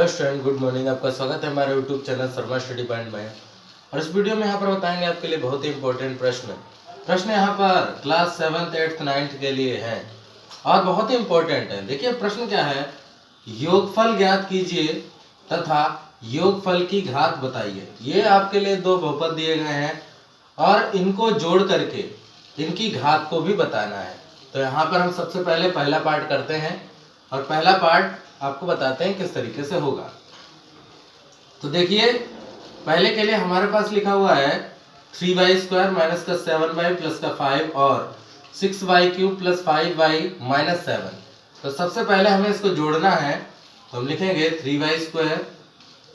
Student good morning. आपका स्वागत है हमारे YouTube channel Sharma study point में। और इस वीडियो में यहाँ पर बताएंगे आपके लिए बहुत ही इंपॉर्टेंट प्रश्न यहाँ पर क्लास 7th 8th 9th के लिए है और बहुत ही इंपॉर्टेंट है। देखिए प्रश्न क्या है, योगफल ज्ञात कीजिए तथा योगफल की घात बताइए। ये आपके लिए दो बहुपद दिए गए हैं और इनको जोड़ करके इनकी घात को भी बताना है। तो यहाँ पर हम सबसे पहले पहला पार्ट करते हैं और पहला पार्ट आपको बताते हैं किस तरीके से होगा। तो देखिए पहले के लिए हमारे पास लिखा हुआ है 3y² माइनस का 7y प्लस का 5 और 6y³ प्लस 5y माइनस 7। तो सबसे पहले हमें इसको जोड़ना है, तो हम लिखेंगे 3y²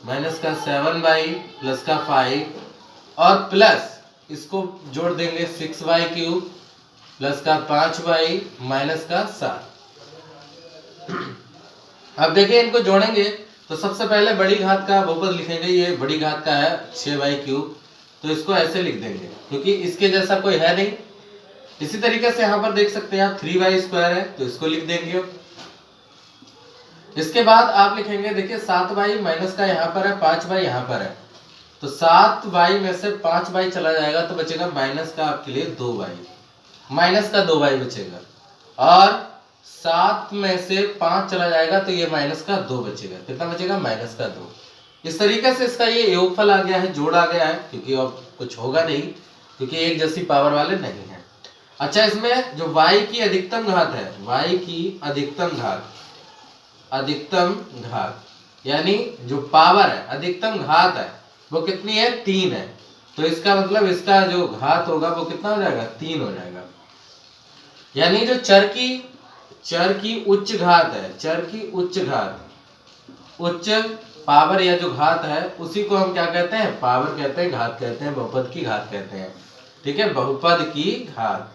माइनस का 7y प्लस का 5 और प्लस इसको जोड़ देंगे 6y³ प्लस का 5y माइनस का 7। अब देखिए इनको जोड़ेंगे तो सबसे पहले बड़ी घात का बहुपद लिखेंगे। ये बड़ी घात का है 6y³, तो इसको ऐसे लिख देंगे क्योंकि इसके जैसा कोई है नहीं। इसी तरीके से यहाँ पर देख सकते हैं आप 3y² है तो इसको लिख देंगे। इसके बाद आप लिखेंगे, देखिए 7y माइनस का यहाँ पर है 5y यहाँ पर है, तो 7y में से 5y चला जाएगा तो बचेगा माइनस का आपके लिए 2y, माइनस का 2y बचेगा। और 7 में से 5 चला जाएगा तो ये माइनस का 2 बचेगा। कितना बचेगा? माइनस का 2। इस तरीके से इसका ये योगफल आ गया है, जोड़ आ गया है, क्योंकि अब कुछ होगा नहीं क्योंकि एक जैसी पावर वाले नहीं है। अच्छा, इसमें जो y की अधिकतम घात है, y की अधिकतम घात यानी जो पावर है, अधिकतम घात है वो कितनी है? 3 है। तो इसका मतलब इसका जो घात होगा वो कितना हो जाएगा? 3 हो जाएगा। यानी जो चर की उच्च घात है, चर की उच्च पावर या जो घात है उसी को हम क्या कहते हैं? पावर कहते हैं, घात कहते हैं, बहुपद की घात कहते हैं। ठीक है, बहुपद की घात।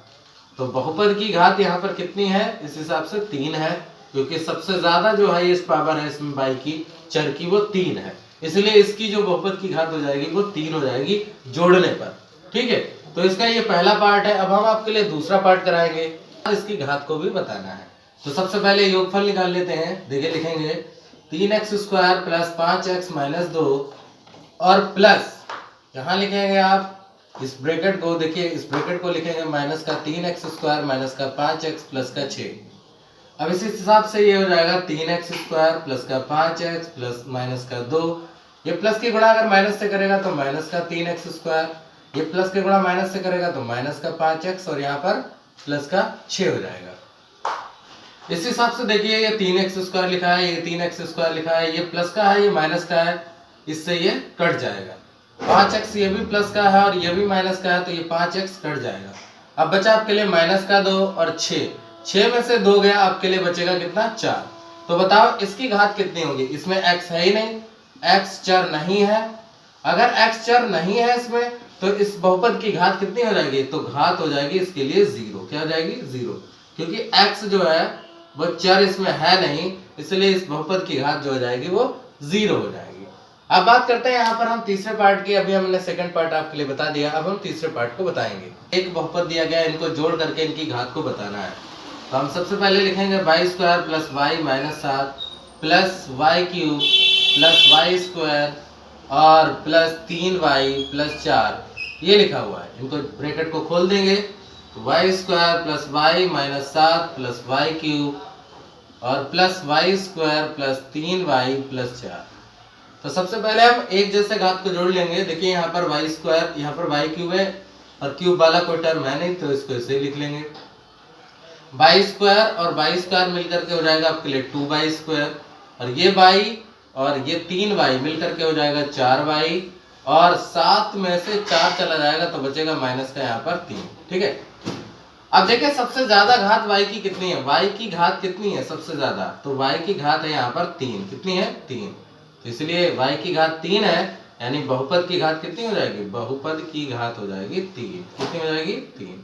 तो बहुपद की घात यहाँ पर कितनी है? इस हिसाब से 3 है, क्योंकि सबसे ज्यादा जो है इस पावर है इसमें y की चर की वो 3 है, इसलिए इसकी जो बहुपद की घात हो जाएगी वो 3 हो जाएगी जोड़ने पर। ठीक है, तो इसका ये पहला पार्ट है। अब हम आपके लिए दूसरा पार्ट कराएंगे, इसकी घात को भी बताना है। तो सबसे पहले योगफल निकाल लेते हैं। देखिए लिखेंगे 3x² प्लस 5x माइनस 2 और प्लस यहाँ लिखेंगे आप इस ब्रैकेट को, देखिए इस ब्रैकेट को लिखेंगे माइनस का 3x² माइनस का 5x प्लस का 6। अब इसी हिसाब से ये हो जाएगा 3x² प्लस का 5x प्लस माइनस का 2। ये प्लस की गुणा अगर माइनस से करेगा तो माइनस का 3x², ये प्लस के गुणा माइनस से करेगा तो माइनस का 5x और यहाँ पर प्लस का 6 हो जाएगा। इस हिसाब से देखिए ये 3x² लिखा है, ये 3x² लिखा है, ये प्लस का है, ये माइनस का है, इससे ये कट जाएगा। 5x ये भी प्लस का है और ये भी माइनस का है, तो ये 5x कट जाएगा। अब बचा आपके लिए माइनस का 2 और 6 में से 2 गया, आपके लिए बचेगा कितना? 4। तो बताओ इसकी घात कितनी होगी? इसमें x है ही नहीं, x चर नहीं है। अगर x चर नहीं है इसमें तो इस बहुपद की घात कितनी हो जाएगी? तो घात हो जाएगी इसके लिए 0। क्या हो जाएगी? 0, क्योंकि x जो है वो चर इसमें है नहीं, इसलिए इस बहुपद की घात जो हो जाएगी वो 0 हो जाएगी। अब बात करते हैं यहाँ पर हम तीसरे पार्ट की। अभी हमने सेकंड पार्ट आपके लिए बता दिया, अब हम तीसरे पार्ट को बताएंगे। एक बहुपद दिया गया, इनको जोड़ करके इनकी घात को बताना है। तो हम सबसे पहले लिखेंगे y² plus y minus 7 plus y³ plus y² और प्लस 3y प्लस 4, ये लिखा हुआ है। इनको ब्रैकेट को खोल देंगे, y² plus y minus 7 plus y³ और plus y² plus 3y plus 4। तो सबसे पहले हम एक जैसे घात को जोड़ लेंगे। देखिए यहाँ पर y², यहाँ पर y³ है और क्यूब वाला कोई टर्म है नहीं, तो इसको ऐसे लिख लेंगे। y² और y² मिलकर के हो जाएगा आपके लिए 2y² और ये y और ये 3y मिलकर के हो जाएगा 4y और 7 में से 4 चला जाएगा तो बचेगा माइनस का यहाँ पर 3। ठीक है, अब देखिए सबसे ज्यादा घात y की कितनी है? y की घात कितनी है सबसे ज्यादा? तो y की घात है यहाँ पर 3। कितनी है? 3। तो इसलिए y की घात 3 है, यानी बहुपद की घात कितनी हो जाएगी? बहुपद की घात हो जाएगी 3। कितनी हो जाएगी? 3।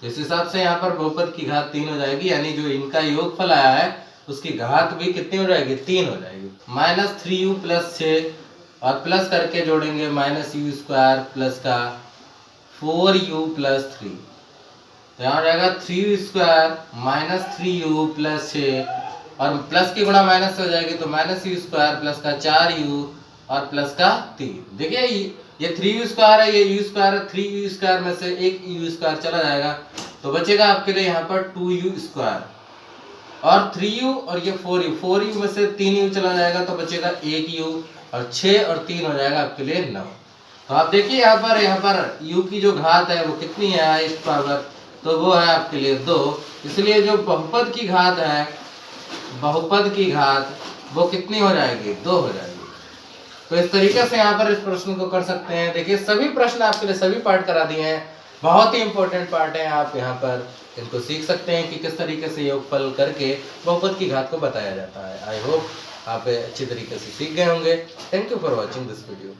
तो इस हिसाब से यहाँ पर बहुपद की घात 3 हो जाएगी, यानी जो इनका योगफल आया है उसकी घात भी कितनी हो जाएगी? 3 हो जाएगी। माइनस 3u प्लस 6 और प्लस करके जोड़ेंगे माइनस u² प्लस का 4u प्लस 3। तो यहाँ हो जाएगा 3u² माइनस 3u प्लस 6 और प्लस की गुणा माइनस से हो जाएगी तो माइनस यू स्क्वायर प्लस का 4u और प्लस का 3। देखिए ये 3u स्क्वायर है, ये u स्क्वायर है, 3u स्क्वायर में से एक u स्क्वायर चला जाएगा तो बचेगा आपके लिए यहाँ पर 2u स्क्वायर और 3u और ये 4u में से 3u चला जाएगा तो बचेगा 1u और 6 और 3 हो जाएगा आपके लिए 9। तो आप देखिए यहाँ पर u की जो घात है वो कितनी है इस पावर, तो वो है आपके लिए 2। इसलिए जो बहुपद की घात है, बहुपद की घात वो कितनी हो जाएगी, 2 हो जाएगी। तो इस तरीके से यहाँ पर इस प्रश्न को कर सकते हैं। देखिए सभी प्रश्न आपके लिए सभी पार्ट करा दिए हैं, बहुत ही इंपॉर्टेंट पार्ट है, आप यहाँ पर इनको सीख सकते हैं कि किस तरीके से योगफल करके बहुपद की घात को बताया जाता है। आई होप आप अच्छी तरीके से सीख गए होंगे। Thank you for watching this video.